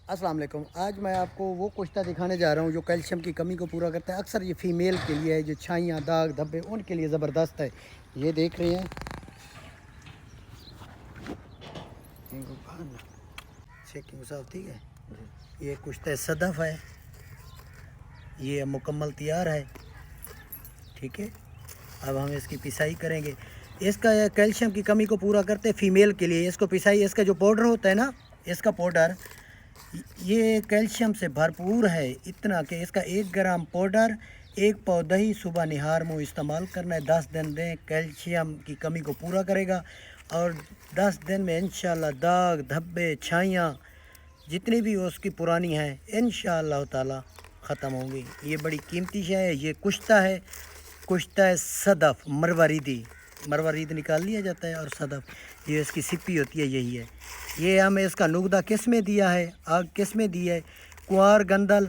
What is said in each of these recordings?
अस्सलाम वालेकुम। आज मैं आपको वो कुश्ता दिखाने जा रहा हूँ जो कैल्शियम की कमी को पूरा करता है। अक्सर ये फ़ीमेल के लिए है, जो छाइयाँ, दाग धब्बे, उनके लिए ज़बरदस्त है। ये देख रहे हैं, चेकिंग साफ ठीक है। ये कुश्ता सदफ़ है, ये मुकम्मल तैयार है, ठीक है। अब हम इसकी पिसाई करेंगे। इसका कैल्शियम की कमी को पूरा करते फ़ीमेल के लिए इसको पिसाई, इसका जो पाउडर होता है ना, इसका पाउडर ये कैल्शियम से भरपूर है, इतना कि इसका 1 ग्राम पाउडर, 1 पाव दही सुबह निहार मुँह इस्तेमाल करना है। 10 दिन दें, कैल्शियम की कमी को पूरा करेगा और 10 दिन में इंशाल्लाह दाग धब्बे छाइयाँ जितनी भी उसकी पुरानी हैं इंशाअल्लाह ताला ख़त्म होंगी। ये बड़ी कीमती शय है। ये कुश्ता है सदफ़ मरवारीद निकाल लिया जाता है और सदफ़ ये इसकी सिप्पी होती है, यही है। ये हमें इसका नुकदा किस में दिया है, आग किस में दी है। कुंवार गंदल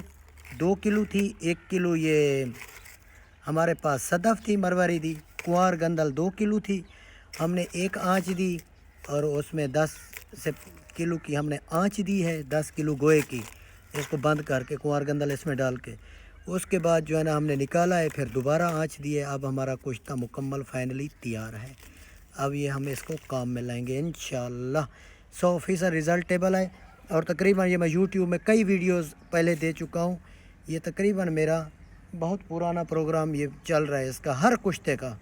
2 किलो थी, 1 किलो ये हमारे पास सदफ़ थी मरवारीदी। कुंवार गंदल 2 किलो थी, हमने एक आँच दी और उसमें 10 से किलो की हमने आँच दी है, 10 किलो गोए की। इसको बंद करके कुंवार गंदल इसमें डाल के उसके बाद जो है ना हमने निकाला है, फिर दोबारा आँच दी है। अब हमारा कुश्ता मुकम्मल फाइनली तैयार है। अब ये हम इसको काम में लाएंगे इंशाअल्लाह। 100% रिज़ल्टेबल है और तकरीबन ये मैं यूट्यूब में कई वीडियोस पहले दे चुका हूँ। ये तकरीबन मेरा बहुत पुराना प्रोग्राम ये चल रहा है इसका, हर कुश्ते का।